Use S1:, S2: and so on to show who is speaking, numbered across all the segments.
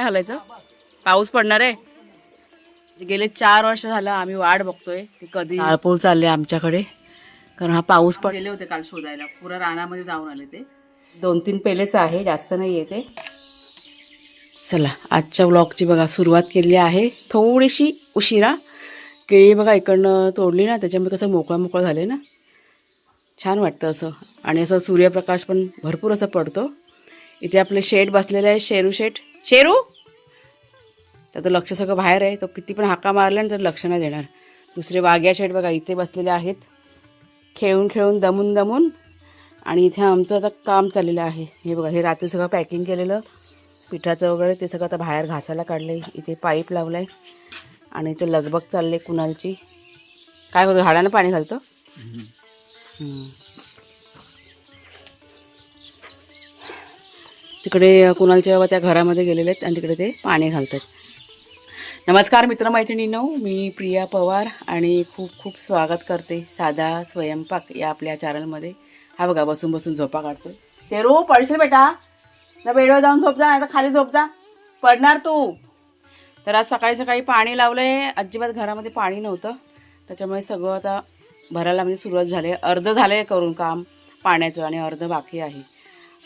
S1: हलायचं, पाऊस पडणार आहे। गेले 4 वर्ष झालं आम्ही वाट बघतोय की कधी ताळपोळ चालले आमच्याकडे, कारण हा पाऊस गेले होते काल शोधायला, पुरा रानामध्ये जाऊन आले ते। 2-3 पेलेच आहे, जास्त नाही आहे ते। चला आजच्या व्लॉगची बघा सुरुवात केली आहे थोडीशी उशिरा। केळी बघा इकडनं तोडली ना, त्याच्यामुळे कसं मोकळं झाले ना, छान वाटतं असं। आणि असं सूर्यप्रकाश पण भरपूर असं पडतो। इथे आपले शेड बसलेले आहे, शेरू शेड। शेरू त्याचं लक्ष सगळं बाहेर आहे, तो किती पण हाका मारला ना तर लक्ष नाही देणार। दुसरे वाघ्या शेड बघा इथे बसलेले आहेत, खेळून खेळून दमून। आणि इथे आमचं आता काम चाललेलं आहे। हे बघा, हे रात्री सगळं पॅकिंग केलेलं पिठाचं वगैरे ते सगळं आता बाहेर घासायला काढलं आहे। इथे पाईप लावलं आहे आणि इथे लगबग चालले कुणालची। काय होतं, झाडानं पाणी घालतं। तिकडे कुणालच्या बाबा त्या घरामध्ये गेलेले आहेत आणि तिकडे ते पाणी घालतात। नमस्कार मित्रमैत्रिणींनो, मी प्रिया पवार आणि खूप खूप स्वागत करते साधा स्वयंपाक या आपल्या चॅनलमध्ये। हा बघा बसून बसून झोपा काढतोय। शेरू पडशील बेटा, ना बेडवर जाऊन झोप जा, आता खाली झोप जा, पडणार तू। तर आज सकाळी सकाळी पाणी लावलंय, अजिबात घरामध्ये पाणी नव्हतं, त्याच्यामुळे सगळं आता भरायला म्हणजे सुरुवात झाली। अर्ध झालंय करून काम पाण्याचं आणि अर्ध बाकी आहे।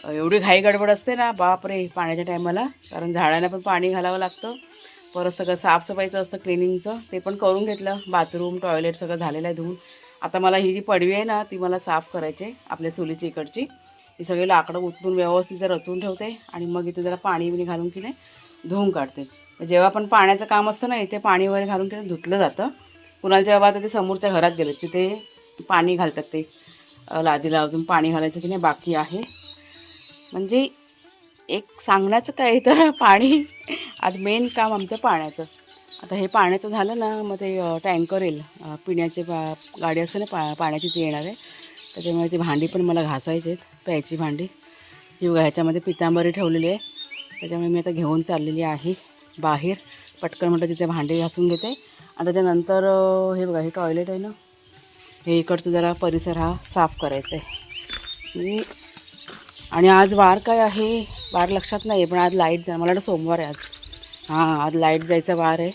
S1: एवढी घाई गडबड असते ना बापरे पाण्याच्या टायमाला, कारण झाडांना पण पाणी घालावं लागतं, परत सगळं साफसफाईचं असतं क्लिनिंगचं, ते पण करून घेतलं। बाथरूम टॉयलेट सगळं झालेलं आहे धुवून। आता मला ही जी पडवी आहे ना ती मला साफ करायची आहे, आपल्या चुलीची इकडची। ही सगळी लाकडं उचलून व्यवस्थित रचून ठेवते आणि मग इथे जरा पाणी बिणी घालून की नाही धुवून काढते। जेव्हा पण पाण्याचं काम असतं ना इथे पाणी वगैरे घालून की धुतलं जातं। कुणालच्या बाबा आता ते समोरच्या घरात गेले, तिथे पाणी घालतात, ते लादीला अजून पाणी घालायचं की नाही बाकी आहे। म्हणजे एक सांगण्याचं काय तर पाणी आज मेन काम आमचं पाण्याचं। आता हे पाण्याचं झालं ना मग ते टँकर येईल, पिण्याचे गाडी असते ना पाण्याची ती येणार आहे, त्याच्यामुळे ती भांडी पण मला घासायची आहेत, प्यायची भांडी। ही बघा ह्याच्यामध्ये पितांबरी ठेवलेली आहे, त्याच्यामुळे मी आता घेऊन चाललेली आहे बाहेर। पटकन म्हटलं तिथे भांडी घासून घेते आणि त्याच्यानंतर हे बघा हे टॉयलेट आहे ना, हे इकडचं जरा परिसर हा साफ करायचा आहे। आणि आज वार काय आहे, वार लक्षात नाही आहे, पण आज लाईट मला वाटतं सोमवार आहे आज। हां आज लाईट जायचा वार आहे,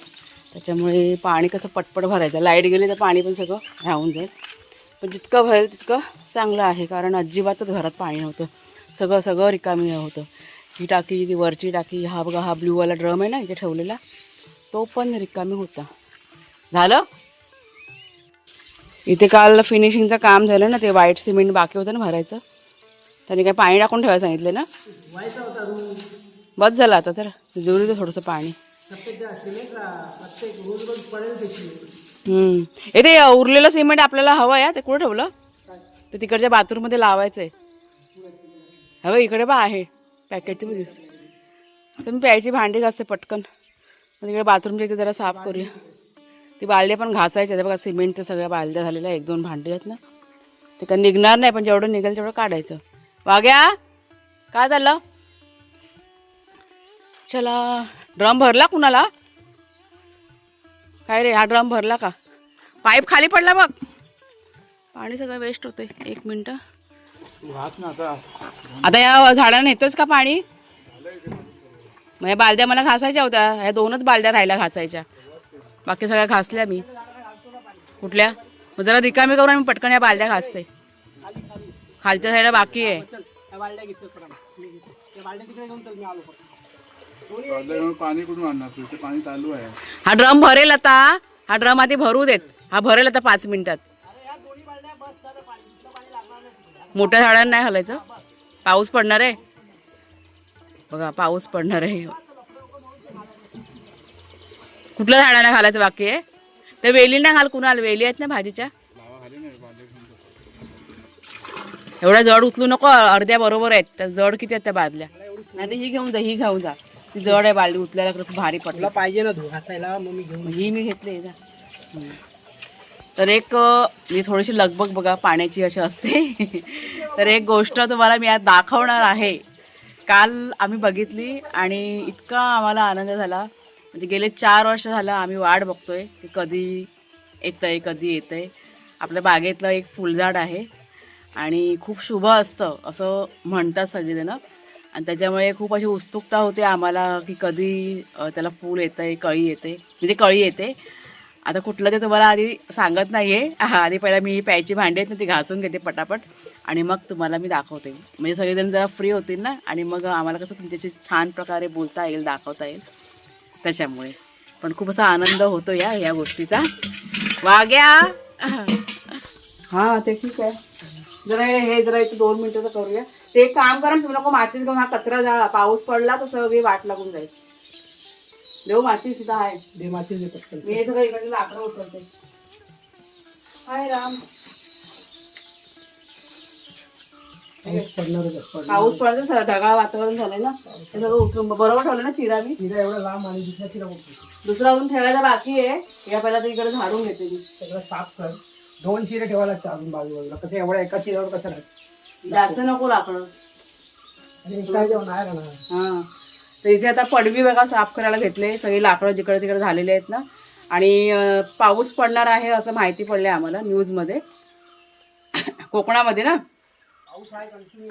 S1: त्याच्यामुळे पाणी कसं पटपट भरायचं, लाईट गेली तर पाणी पण सगळं राहून जाईल। पण जितकं भरेल तितकं चांगलं आहे, कारण अजिबातच घरात पाणी नव्हतं, सगळं रिकामी होतं। ही टाकी, ती वरची टाकी, हा बघा हा ब्ल्यूवाला ड्रम आहे ना इथे ठेवलेला, तो पण रिकामी होता। झालं इथे काल फिनिशिंगचं काम झालं ना, ते व्हाईट सिमेंट बाकी होतं ना भरायचं, त्याने काय पाणी टाकून ठेवायला सांगितलं ना, बस झालं आता तर जरूर आहे थोडंसं पाणी। ते उरलेलं सिमेंट आपल्याला हवं आहे, ते कुठं ठेवलं, ते तिकडच्या बाथरूममध्ये लावायचं आहे। हवं इकडे बा आहे पॅकेटची पण दिसते, तर मी प्यायची भांडी घासते पटकन, तिकडे बाथरूमच्या इथे जरा साफ करूया। ती बालद्या पण घासायच्या बघा, सिमेंटच्या सगळ्या बालद्या झालेल्या, 1-2 भांडी आहेत ना, ते काय निघणार नाही, पण जेवढं निघेल तेवढं काढायचं। वाग्या काय झालं, चला ड्रम भरला कुणाला, काय रे हा ड्रम भरला का, पाईप खाली पडला बघ, पाणी सगळं वेस्ट होतंय। 1 मिनटं, आता या झाडांना येतोच का पाणी, मग या बालद्या मला घासायच्या होत्या, ह्या 2च बालद्या राहिल्या घासायच्या, बाकी सगळ्या घासल्या मी। कुठल्या, मग जरा रिकामी करून आम्ही पटकन या बालद्या घासते, खालच्या साईडला बाकी आहे।
S2: पाणी कुठून आणणार, ते पाणी चालू आहे।
S1: हा ड्रम भरेल आता, हा ड्रम आधी भरू देत, हा भरेल आता 5 मिनिटात। मोठ्या झाडांना नाही हलायचं, पाऊस पडणार आहे बघा, पाऊस पडणार आहे। कुठल्या झाडांना घालायचं बाकी आहे, ते वेलींना घाल, कुणाला वेली आहेत ना भाजीच्या, एवढ्या जड उचलू नको, अर्ध्या बरोबर आहेत त्या, जड किती आहेत त्या बादल्या, नाही तर ही घेऊन जा, ही घेऊन जा, ती जड आहे बालदी, उचलायला खूप भारी पडला पाहिजे ना घासायला, मग मी घेऊन ही मी घेतली जा। तर एक मी थोडीशी लगबग बघा पाण्याची अशी असते तर एक गोष्ट तुम्हाला मी आज दाखवणार आहे, काल आम्ही बघितली आणि इतका आम्हाला आनंद झाला। म्हणजे गेले 4 वर्ष झालं आम्ही वाट बघतोय की कधी येतंय। आपल्या बागेतलं एक फुलझाड आहे आणि खूप शुभ असतं असं म्हणतात सगळेजण, आणि त्याच्यामुळे खूप अशी उत्सुकता होते आम्हाला की कधी त्याला फूल येतं आहे, कळी येते, म्हणजे कळी येते. आता कुठलं ते तुम्हाला आधी सांगत नाही आहे. आधी पहिला मी प्यायची भांडी आहेत ना ती घासून घेते पटापट आणि मग तुम्हाला मी दाखवते. म्हणजे सगळेजण जरा फ्री होतील ना आणि मग आम्हाला कसं तुमच्याशी छान प्रकारे बोलता येईल, दाखवता येईल त्याच्यामुळे. पण खूप असा आनंद होतो या गोष्टीचा. वाग्या हां ते ठीक आहे. जरा जरा इथे 2 मिनिटाचं करूया. ते एक काम करा, तुम्ही नको माचीस घेऊन हा कचरा झाला, पाऊस पडला तर सगळी वाट लागून जाईल. देऊ माचीस सुद्धा आहे, दे माचीस देतात. मी हे सगळं इकडे लाकडं उचलते. हाय राम, पाऊस पडतो, ढगाळ वातावरण झालंय ना, हे सगळं उठून बरोबर ठेवलं ना. चिरा मी
S2: चिरा एवढा लांब आणि
S1: दुसरा अजून ठेवायचा बाकी आहे. या पहिला तर इकडे झाडून घेते मी.
S2: सगळं साफ कर. 2 चिरे ठेवायला लागतात अजून बाजूला. कसं एवढ्या एका चिरावर कसं राहत
S1: जास्त नको लाकडं.
S2: काय जेवण आहे ना.
S1: हां तर इथे आता पडवी बघा साफ करायला घेतले. सगळी लाकडं जिकडे तिकडे झालेले आहेत ना. आणि पाऊस पडणार आहे असं माहिती पडले आम्हाला न्यूजमध्ये, कोकणामध्ये ना.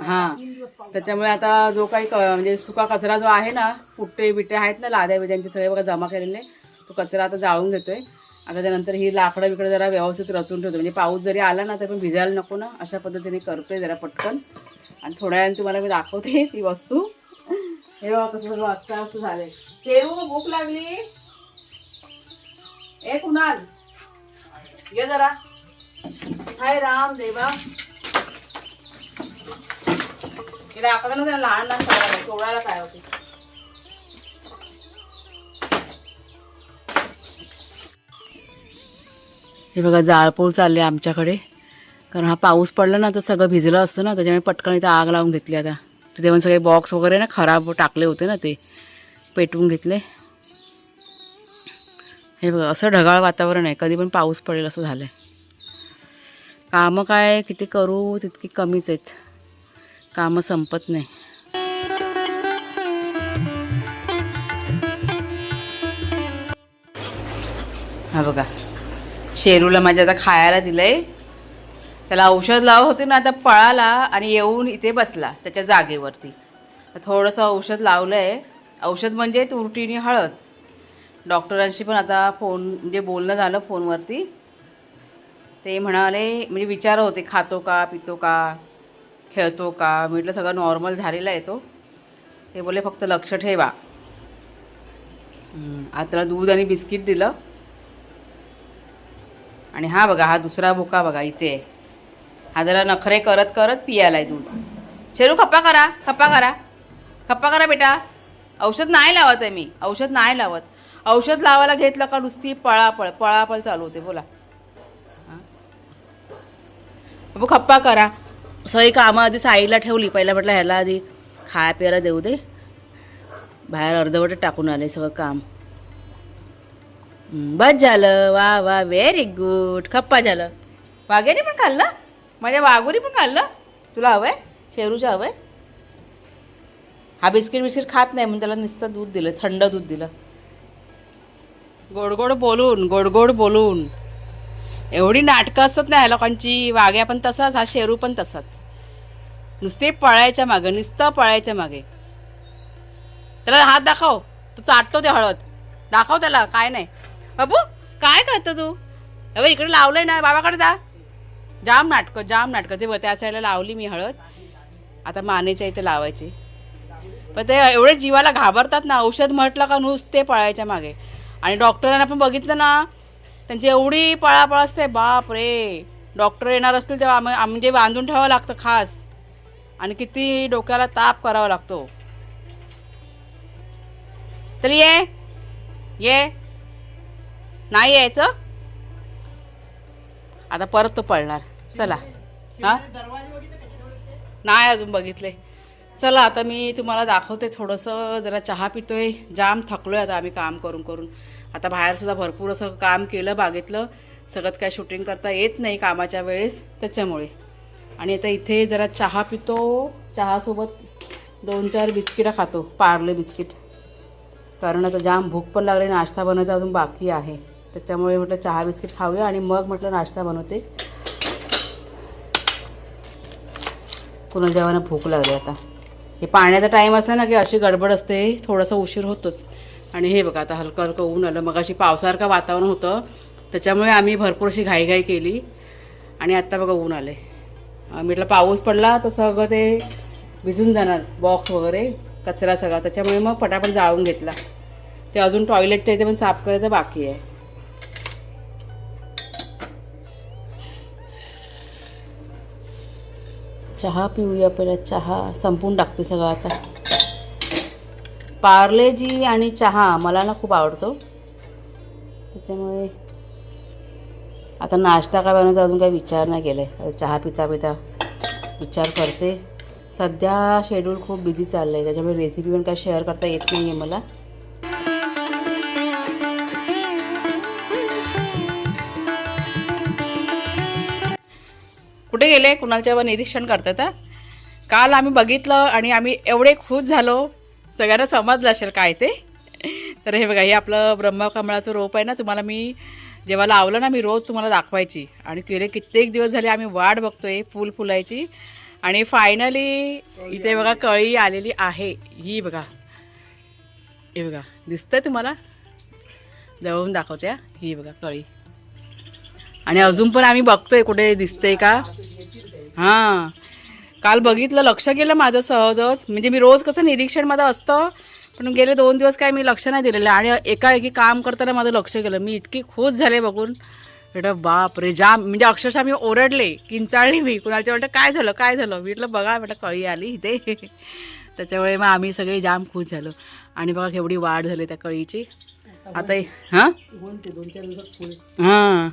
S1: हां त्याच्यामुळे आता जो काही म्हणजे सुका कचरा जो आहे ना, पुट्टे बिट्टे आहेत ना, लाद्या बिद्यांचे सगळे बघा जमा केलेले, तो कचरा आता जाळून घेतोय. आता त्यानंतर ही लाकडं बिकडं जरा व्यवस्थित रचून ठेवतो, म्हणजे पाऊस जरी आला ना तर पण भिजायला नको ना, अशा पद्धतीने करतोय जरा पटकन. आणि थोड्या वेळाने तुम्हाला मी दाखवते ती वस्तू. हे बघा कसं सगळं वाजता असं झालंय. शेरू भूक लागली. ए कुणाल ये जरा. हाय राम देवा. हे दाखवता ना, त्याला लहान लहान करायला तोडायला काय होते. हे बघा जाळपोळ चालले आमच्याकडे, कारण हा पाऊस पडला ना तर सगळं भिजलं असतं ना, त्याच्यामुळे पटकन इथं आग लावून घेतली. आता तिथे पण सगळे बॉक्स वगैरे ना खराब टाकले होते ना, ते पेटवून घेतले. हे बघा असं ढगाळ वातावरण आहे, कधी पण पाऊस पडेल असं झालं आहे. कामं काय किती करू तितकी कमीच आहेत, कामं संपत नाही. हा बघा शेरूला माझ्या आता खायला दिलंय. त्याला औषध लावत होते ना, आता पळाला आणि येऊन इथे बसला त्याच्या जागेवरती. थोडंसं औषध लावलं आहे. औषध म्हणजे तुरटीने हळद. डॉक्टरांशी पण आता फोन म्हणजे बोलणं झालं फोनवरती. ते म्हणाले म्हणजे विचारत होते खातो का, पितो का, खेळतो का. म्हटलं सगळं नॉर्मल झालेलं आहे तो. ते बोलले फक्त लक्ष ठेवा. आता त्याला दूध आणि बिस्किट दिलं. आणि हा बघा हा दुसरा भुका बघा इथे आहे. हा जरा नखरे करत करत पियाला आहे दूध. शेरू खप्पा करा, खप्पा करा, खप्पा करा बेटा. औषध नाही लावत आहे मी, औषध नाही लावत. औषध लावायला घेतलं का नुसती पळापळ पळापळ चालू होते. बोला बाबू खप्पा करा. सगळी कामं आधी साईडला ठेवली. पहिला म्हटलं ह्याला आधी खाया प्यायला देऊ दे. बाहेर अर्धवट टाकून आले सगळं काम. बस झालं. वा वा व्हेरी गुड. खप्पा झालं. वाघेने पण खाल्लं, माझ्या वाघोरी पण खाल्लं. तुला हवं आहे शेरूचं हवं आहे. हा बिस्किट खात नाही म्हणून त्याला नुसतं दूध दिलं, थंड दूध दिलं. गोडगोड बोलून गोडगोड बोलून. एवढी नाटकं असतात ना ह्या लोकांची. वाघ्या पण तसाच, हा शेरू पण तसाच. नुसते पळायच्या मागे, नुसतं पळायच्या मागे. त्याला हात दाखव, तू चाटतो ते हळद. दाखव त्याला. काय नाही बाबू काय करतो तू. अरे इकडे लावलंय ना, बाबाकडे जा. जाम नाटकं ते त्या साईडला लावली मी हळद. आता मानेच्या इथे लावायची. पण ते एवढे जीवाला घाबरतात ना, औषध म्हटलं का नुसते पळायच्या मागे. आणि डॉक्टरांना पण बघितलं ना, त्यांची एवढी पळापळ असते. बाप रे. डॉक्टर येणार असतील तेव्हा म्हणजे बांधून ठेवावं लागतं खास. आणि किती डोक्याला ताप करावा लागतो. तर ये नाही यायचं. आता परत तो पळणार. चला हां नाही अजून बघितले. चला आता मी तुम्हाला दाखवते. थोडंसं जरा चहा पितोय. जाम थकलोय आता आम्ही काम करून करून. आता बाहेरसुद्धा भरपूर असं काम केलं बागेतलं. सगळं काय शूटिंग करता येत नाही कामाच्या वेळेस त्याच्यामुळे. आणि आता इथे जरा चहा पितो. चहासोबत 2-4 बिस्किटं खातो, पार्ले बिस्किट. कारण आता जाम भूक पण लागली. नाश्ता बनवायचा अजून बाकी आहे. त्याच्यामुळे म्हटलं चहा बिस्किट खाऊया आणि मग म्हटलं नाश्ता बनवते. कुणाला जेव्हा भूक लागली आता. हे पाण्याचा टाईम असला ना की अशी गडबड असते, थोडासा उशीर होतोच. आणि हे बघा आता हलकं हलकं ऊन आलं. मग अशी पावसासारखं वातावरण होतं, त्याच्यामुळे आम्ही भरपूर अशी घाईघाई केली. आणि आत्ता बघा ऊन आले. म्हटलं पाऊस पडला तर सगळं ते भिजून जाणार, बॉक्स वगैरे कचरा सगळा. त्याच्यामुळे मग पटापट जाळून घेतला. ते अजून टॉयलेटच्या इथे पण साफ करायचं बाकी आहे. चहा पिऊया पहिला. चहा संपून टाकते सगळं आता. पार्लेजी आणि चहा मला ना खूप आवडतो, त्याच्यामुळे आता नाश्ता काय बनवायचा अजून काही विचार नाही केला आहे. चहा पिता पिता विचार करते. सध्या शेड्यूल खूप बिझी चाललं आहे, त्याच्यामुळे रेसिपी पण काय शेअर करता येत नाही आहे मला. कुठे गेले कुणाच्या निरीक्षण करतात? काल आम्ही बघितलं आणि आम्ही एवढे खुश झालो, सगळ्यांना समजलं असेल काय ते. तर हे बघा, हे आपलं ब्रह्मकमळाचं रोप आहे ना. तुम्हाला मी जेव्हा लावलं ना, मी रोज तुम्हाला दाखवायची. आणि गेले कित्येक दिवस झाले आम्ही वाट बघतोय फुल फुलायची. आणि फायनली इथे बघा कळी आलेली आहे. ही बघा, हे बघा दिसतंय तुम्हाला, जवळून दाखवत्या. ही बघा कळी. आणि अजून पण आम्ही बघतोय कुठे दिसतंय का. हां, काल बघितलं, लक्ष केलं माझं सहजच. म्हणजे मी रोज कसं निरीक्षणमध्ये असतं, पण गेले 2 दिवस काय मी लक्ष नाही दिलेलं. आणि एकाएकी काम करताना माझं लक्ष केलं. मी इतकी खुश झाले बघून. बेटा बाप रे, जाम म्हणजे अक्षरशः मी ओरडले, किंचाळली मी. कुणाच्या वाटतं काय झालं काय झालं, म्हटलं बघा बेटा कळी आली इथे. त्याच्यामुळे मग आम्ही सगळे जाम खुश झालो. आणि बघा केवढी वाढ झाली त्या कळीची. आता हां हां,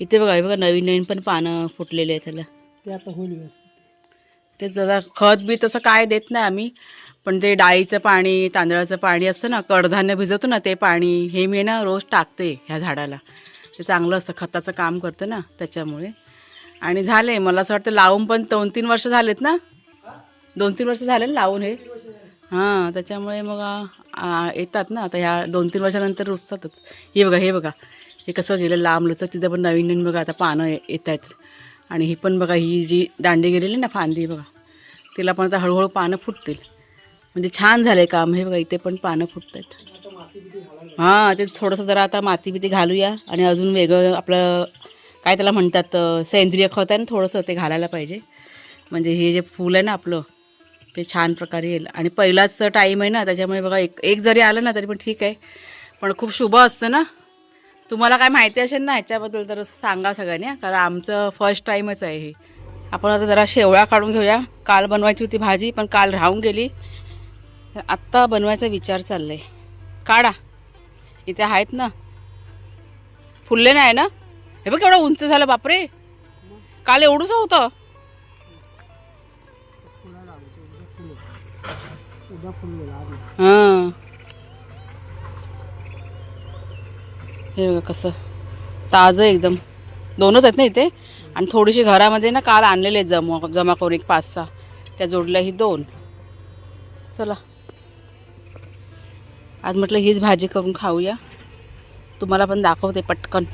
S1: इथे बघा, हे बघा नवीन नवीन पण पानं फुटलेले आहेत त्याला.
S2: ते आता होईल.
S1: ते जरा खत बी तसं काय देत नाही आम्ही, पण ते डाळीचं पाणी, तांदळाचं पाणी असतं ना, कडधान्य भिजवतो ना ते पाणी, हे मी ना रोज टाकते ह्या झाडाला. ते चांगलं असतं, खताचं काम करतं ना त्याच्यामुळे. आणि झाले मला असं वाटतं लावून पण 2-3 वर्ष झालेत ना. 2-3 वर्ष झाले ना लावून हे. हां, त्याच्यामुळे मग येतात ना आता ह्या 2-3 वर्षानंतर रुजतातच. हे बघा, हे बघा, हे कसं गेलं लांब लचक. तिथं पण नवीन नवीन बघा आता पानं येत आहेत. आणि ही पण बघा, ही जी दांडी गेलेली ना फांदी बघा, तिला पण आता हळूहळू पानं फुटतील. म्हणजे छान झालं आहे काम. हे बघा इथे पण पानं फुटत आहेत. हां, ते थोडंसं जरा आता माती बिती घालूया. आणि अजून वेगळं आपलं काय त्याला म्हणतात, सेंद्रिय खत आहे ना, थोडंसं ते घालायला पाहिजे. म्हणजे हे जे फूल आहे ना आपलं, ते छान प्रकारे येईल. आणि पहिलाच टाईम आहे ना, त्याच्यामुळे बघा एक जरी आलं ना तरी पण ठीक आहे, पण खूप शुभ असतं ना. तुम्हाला काय माहिती असेल ना ह्याच्याबद्दल तर सांगा सगळ्यांनी, कारण आमचं फर्स्ट टाईमच आहे हे. आपण आता जरा शेवळा काढून घेऊया. काल बनवायची होती भाजी, पण काल राहून गेली. तर आत्ता बनवायचा विचार चालला आहे. काढा, इथे आहेत ना. फुलले नाही ना. हे बघ केवढं उंच झालं बापरे. काल एवढंच होतं. हां, हे बघा कसं ताजं एकदम. दोनच आहेत ना इथे. आणि थोडीशी घरामध्ये ना काल आणलेले आहेत जमा करून, एक 5-6 त्या जोडल्या, ही 2. चला आज म्हटलं हीच भाजी करून खाऊया. तुम्हाला पण दाखवते पटकन.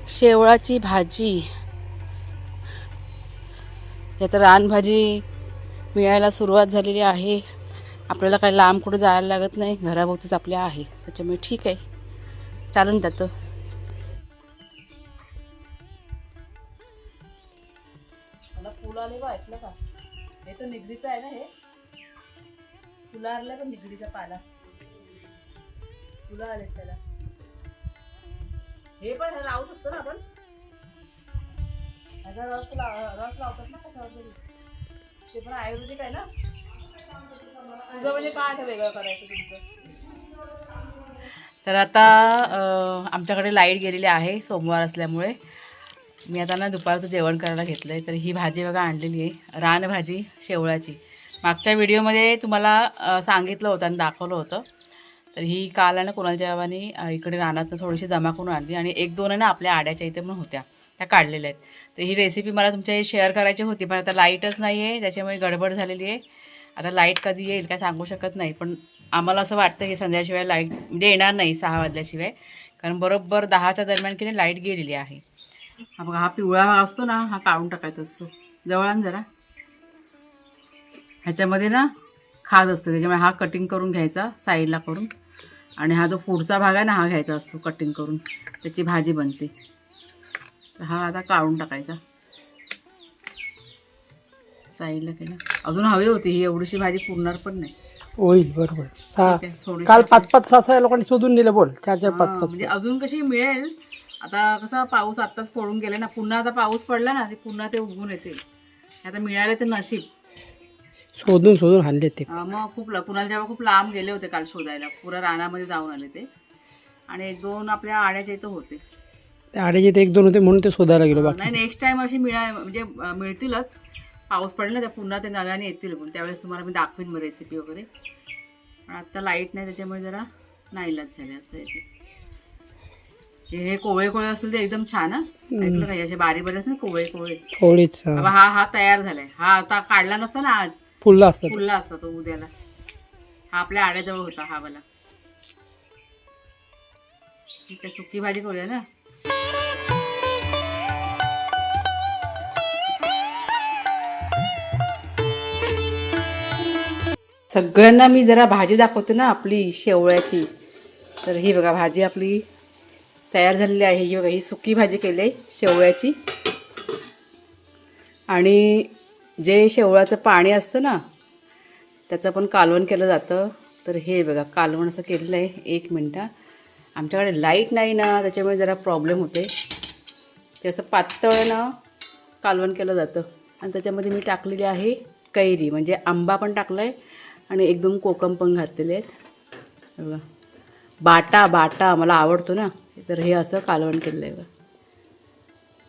S1: शेवळाची भाजी. या तर रानभाजी मिळायला सुरुवात झालेली आहे. आपल्याला काही लांब कुठं जायला लागत नाही, घराभोवतीच आपल्या आहे, त्याच्यामुळे ठीक आहे, चालून जातं. मला फुलं आले बा, ऐकलं का? हे तर निगडीचं आहे ना, हे फुलं आले पण निगडीचा पाला. फुलं आले त्याला. हे पण लावू शकतो ना आपण. रस लावतात ना कशावर, ते पण आयुर्वेदिक आहे ना. तुझं म्हणजे काय आता वेगळं करायचं तुमचं. तर आता आमच्याकडे लाईट गेलेली आहे सोमवार असल्यामुळे. मी आता ना दुपारचं जेवण करायला घेतलं आहे. तर ही भाजी बघा आणलेली आहे, रानभाजी शेवळाची. मागच्या व्हिडिओमध्ये तुम्हाला सांगितलं होतं आणि दाखवलं होतं. तर ही काल आहे ना कोणाच्या गावाने इकडे रानातनं थोडीशी जमा करून आणली. आणि 1-2 आहे ना आपल्या आड्याच्या इथे पण होत्या, त्या काढलेल्या आहेत. तर ही रेसिपी मला तुमच्या शेअर करायची होती, पण आता लाईटच नाही आहे, त्याच्यामुळे गडबड झालेली आहे. आता लाईट कधी येईल काय सांगू शकत नाही, पण आम्हाला असं वाटतं की संध्याशिवाय लाईट म्हणजे येणार नाही 6 वाजल्याशिवाय, कारण बरोबर 10च्या दरम्यान की नाही लाईट गेलेली आहे. हा बघा, हा पिवळा असतो ना, हा काढून टाकायचा असतो. जवळ आण जरा. ह्याच्यामध्ये ना खाज असते, त्याच्यामुळे हा कटिंग करून घ्यायचा साईडला करून, आणि हा जो पुढचा भाग आहे ना हा घ्यायचा असतो कटिंग करून, त्याची भाजी बनते. तर हा आता काढून टाकायचा साईडला केला. अजून हवी होती ही एवढीशी भाजी पुरणार पण नाही.
S2: होईल बरोबर.
S1: ठीक आहे, थोडीशी
S2: काल 5-5 6 लोकांनी शोधून दिलं बोल. 4-4
S1: हा,
S2: 5-5
S1: म्हणजे अजून कशी मिळेल. आता कसा पाऊस आत्ताच पडून गेले ना, पुन्हा आता पाऊस पडला ना ते पुन्हा ते उगवून येते. आता मिळाले तर नशीब.
S2: शोधून हाणले ते.
S1: मग खूप कुणाला जेव्हा खूप लांब गेले होते काल शोधायला, पुरा रानामध्ये जाऊन आले ते, आणि 1-2 आपल्या आड्याच्या इथं होते.
S2: त्या आडेचे ते 1-2 होते म्हणून ते शोधायला गेलो. बाकी
S1: नाही, नेक्स्ट टाइम अशी म्हणजे मिळतीलच. पाऊस पडला त्या पुन्हा ते नव्याने येतील, पण त्यावेळेस तुम्हाला मी दाखवीन मग रेसिपी वगैरे. पण आता लाईट नाही त्याच्यामुळे जरा नाईलाज झाले असं आहे ते. हे कोवळे कोवळे असेल ते एकदम छान. ऐकलं काही असे बारीक बारीक असते ना कोवळे कोवळे.
S2: थोडीच
S1: हा तयार झालाय. हा आता काढला नसता ना आज,
S2: फुलला असतात.
S1: फुलला असता तो उद्याला. हा आपल्या आड्याजवळ होता हा वाला. ठीक आहे, सुकी भाजी करूया ना. सगळ्यांना मी जरा भाजी दाखवते ना आपली शेवळ्याची. तर ही बघा भाजी आपली तयार झालेली आहे. ही बघा, ही सुकी भाजी केली आहे शेवळ्याची. आणि जे शेवळ्याचं पाणी असतं ना त्याचं पण कालवण केलं जातं. तर हे बघा कालवण असं केलेलं आहे. 1 मिनटं, आमच्याकडे लाईट नाही ना त्याच्यामुळे जरा प्रॉब्लेम होते. ते असं पातळ ना कालवण केलं जातं. आणि त्याच्यामध्ये मी टाकलेली आहे कैरी, म्हणजे आंबा पण टाकला आहे आणि 1-2 कोकम पण घातलेले आहेत. बघा बाटा मला आवडतो ना, तर हे असं कालवण केलेलं आहे बघा.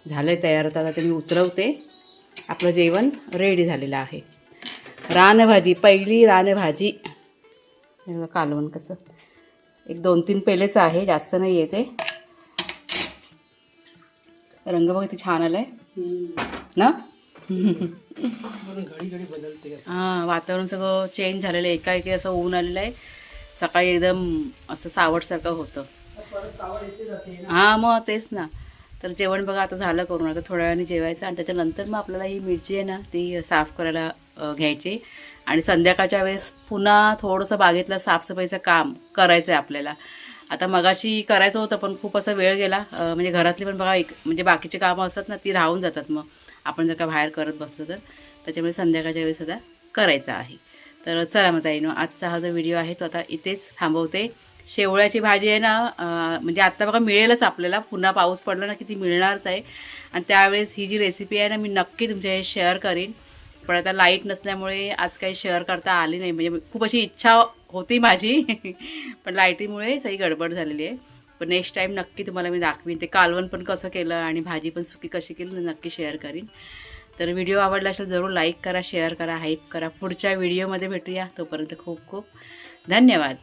S1: झालं आहे तयार. आता ते मी उतरवते. आपलं जेवण रेडी झालेलं आहे. रानभाजी, पहिली रानभाजी. हे बघा कालवण कसं 1-2-3 पेलेचं आहे, जास्त नाही आहे ते. रंग बघा किती छान आलाय ना. हां, वातावरण सगळं चेंज झालेलं आहे. एकाएकी असं ऊन आलेलं आहे. सकाळी एकदम असं सावटसारखं होतं. हां, मग तेच ना. तर जेवण बघा आता झालं करून. आता थोड्या वेळाने जेवायचं आणि त्याच्यानंतर मग आपल्याला ही मिरची आहे ना ती साफ करायला घ्यायची. आणि संध्याकाळच्या वेळेस पुन्हा थोडंसं बागेतलं साफसफाईचं काम करायचं आहे आपल्याला. आता मगाशी करायचं होतं पण खूप असा वेळ गेला. म्हणजे घरातली पण बघा म्हणजे बाकीची कामं असतात ना ती राहून जातात मग आपण जर का बाहेर करत बसलो तर. त्याच्यामुळे संध्याकाळच्या वेळेस आता करायचं आहे. तर चला मग ताईनो, आजचा हा जो व्हिडिओ आहे तो आता इथेच थांबवते. शेवळ्याची भाजी आहे ना, म्हणजे आत्ता बघा मिळेलच आपल्याला. पुन्हा पाऊस पडला ना की ती मिळणारच आहे. आणि त्यावेळेस ही जी रेसिपी आहे ना मी नक्की तुमच्या शेअर करीन. पण आता लाईट नसल्यामुळे आज काही शेअर करता आली नाही. म्हणजे खूप अशी इच्छा होती माझी पण लाईटीमुळे सगळी गडबड झालेली आहे. पण नेक्स्ट टाईम नक्की तुम्हाला मी दाखवीन. ते कालवण पण कसं केलं आणि भाजी पण सुकी कशी केली नक्की शेअर करीन. तर व्हिडिओ आवडला असेल जरूर लाईक करा, शेअर करा, हाईप करा. पुढच्या व्हिडिओमध्ये भेटूया. तोपर्यंत खूप खूप धन्यवाद.